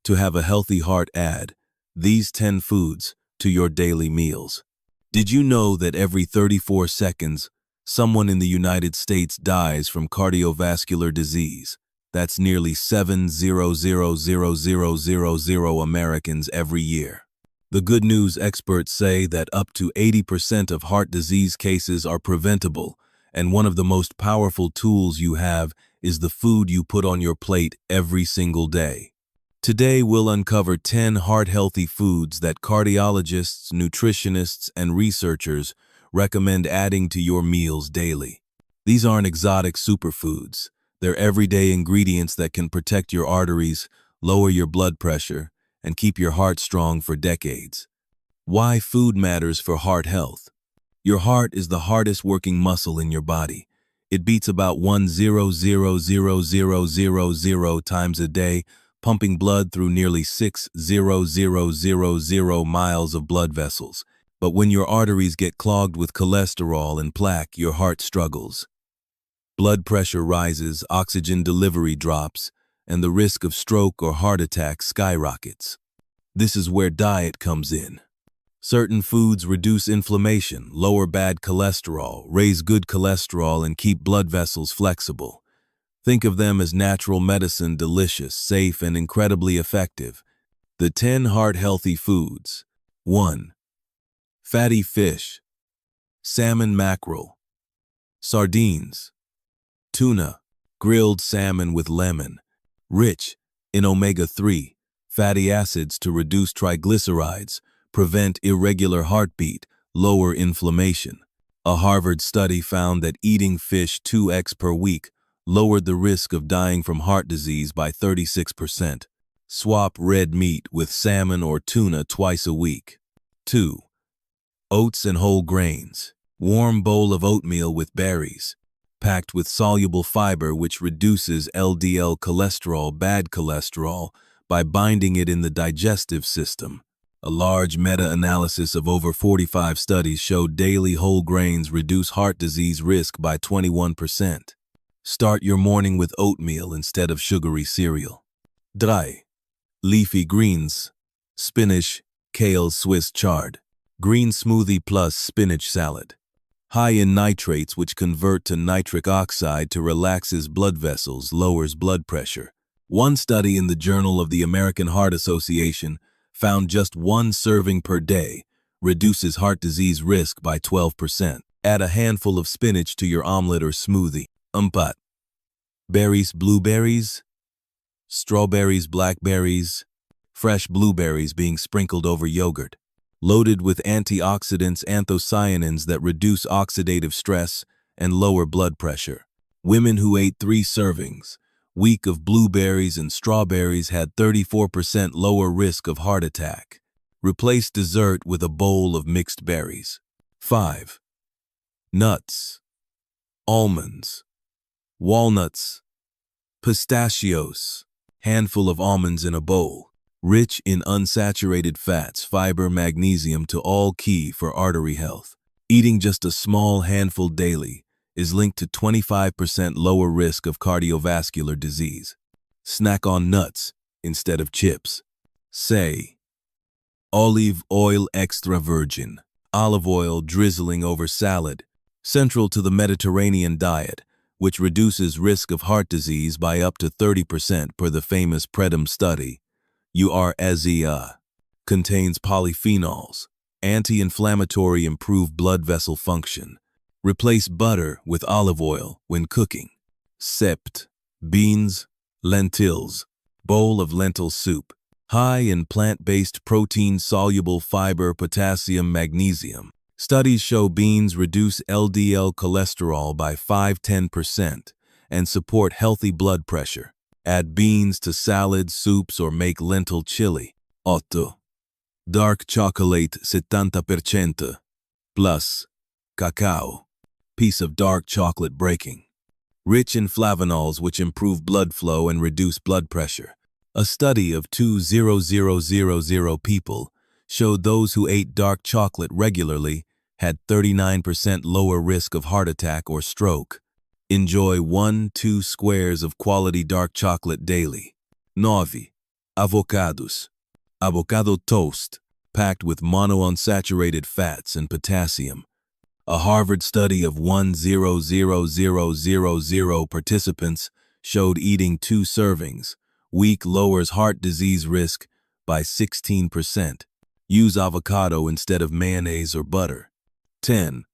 to have a healthy heart. Add these 10 foods to your daily meals. Did you know that every 34 seconds, someone in the United States dies from cardiovascular disease? That's nearly 700,000 Americans every year. The good news, experts say that up to 80% of heart disease cases are preventable, and one of the most powerful tools you have is the food you put on your plate every single day. Today, we'll uncover 10 heart-healthy foods that cardiologists, nutritionists, and researchers recommend adding to your meals daily. These aren't exotic superfoods. They're everyday ingredients that can protect your arteries, lower your blood pressure, and keep your heart strong for decades. Why food matters for heart health. Your heart is the hardest working muscle in your body. It beats about 100,000 times a day, pumping blood through nearly 6,000 miles of blood vessels. But when your arteries get clogged with cholesterol and plaque, your heart struggles. Blood pressure rises, oxygen delivery drops, and the risk of stroke or heart attack skyrockets. This is where diet comes in. Certain foods reduce inflammation, lower bad cholesterol, raise good cholesterol, and keep blood vessels flexible. Think of them as natural medicine, delicious, safe, and incredibly effective. The 10 heart-healthy foods. 1. Fatty fish. Salmon, mackerel. Sardines. Tuna, grilled salmon with lemon. Rich in omega-3 fatty acids to reduce triglycerides, prevent irregular heartbeat, lower inflammation. A Harvard study found that eating fish 2x per week lowered the risk of dying from heart disease by 36%. Swap red meat with salmon or tuna twice a week. 2. Oats and whole grains. Warm bowl of oatmeal with berries, packed with soluble fiber which reduces LDL cholesterol, bad cholesterol, by binding it in the digestive system. A large meta-analysis of over 45 studies showed daily whole grains reduce heart disease risk by 21%. Start your morning with oatmeal instead of sugary cereal. Dry. Leafy greens. Spinach, kale, Swiss chard. Green smoothie plus spinach salad. High in nitrates which convert to nitric oxide to relaxes blood vessels, lowers blood pressure. One study in the Journal of the American Heart Association found just one serving per day reduces heart disease risk by 12%. Add a handful of spinach to your omelet or smoothie. Berries, blueberries, strawberries, blackberries, fresh blueberries being sprinkled over yogurt. Loaded with antioxidants, anthocyanins that reduce oxidative stress and lower blood pressure. Women who ate 3 servings week of blueberries and strawberries had 34% lower risk of heart attack. Replace dessert with a bowl of mixed berries. 5. Nuts. Almonds. Walnuts. Pistachios. Handful of almonds in a bowl. Rich in unsaturated fats, fiber, magnesium to all key for artery health. Eating just a small handful daily is linked to 25% lower risk of cardiovascular disease. Snack on nuts instead of chips. Say, olive oil extra virgin. Olive oil drizzling over salad, central to the Mediterranean diet, which reduces risk of heart disease by up to 30% per the famous Predum study. URSEA contains polyphenols, anti-inflammatory, improve blood vessel function. Replace butter with olive oil when cooking. Sept. Beans, lentils, bowl of lentil soup. High in plant-based protein, soluble fiber, potassium, magnesium. Studies show beans reduce LDL cholesterol by 5–10% and support healthy blood pressure. Add beans to salads, soups, or make lentil chili. 8. Dark chocolate 70% plus cacao. Piece of dark chocolate breaking. Rich in flavonols which improve blood flow and reduce blood pressure. A study of 2,000 people showed those who ate dark chocolate regularly had 39% lower risk of heart attack or stroke. Enjoy 1–2 squares of quality dark chocolate daily. 9. Avocados. Avocado toast, packed with monounsaturated fats and potassium. A Harvard study of 1,000,000 participants showed eating 2 servings week lowers heart disease risk by 16%. Use avocado instead of mayonnaise or butter. 10.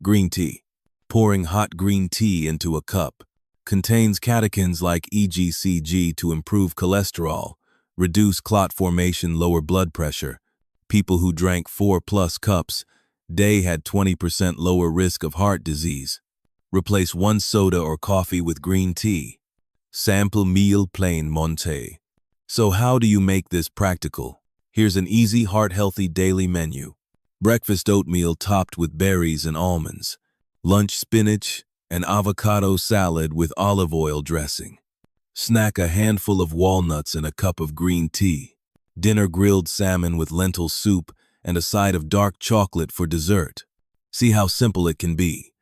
Green tea. Pouring hot green tea into a cup. Contains catechins like EGCG to improve cholesterol, reduce clot formation, lower blood pressure. People who drank 4+ cups day had 20% lower risk of heart disease. Replace 1 soda or coffee with green tea. Sample meal plain monte. So how do you make this practical? Here's an easy heart-healthy daily menu. Breakfast oatmeal topped with berries and almonds. Lunch spinach and avocado salad with olive oil dressing. Snack a handful of walnuts and a cup of green tea. Dinner grilled salmon with lentil soup and a side of dark chocolate for dessert. See how simple it can be.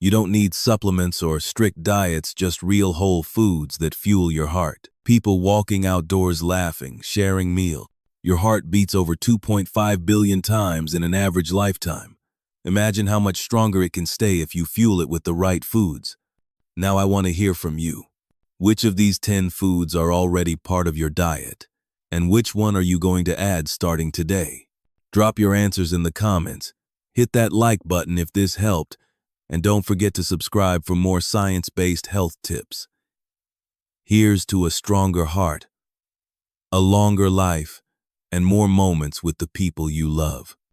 You don't need supplements or strict diets, just real whole foods that fuel your heart. People walking outdoors laughing, sharing meal. Your heart beats over 2.5 billion times in an average lifetime. Imagine how much stronger it can stay if you fuel it with the right foods. Now I want to hear from you. Which of these 10 foods are already part of your diet? And which one are you going to add starting today? Drop your answers in the comments. Hit that like button if this helped, and don't forget to subscribe for more science-based health tips. Here's to a stronger heart, a longer life, and more moments with the people you love.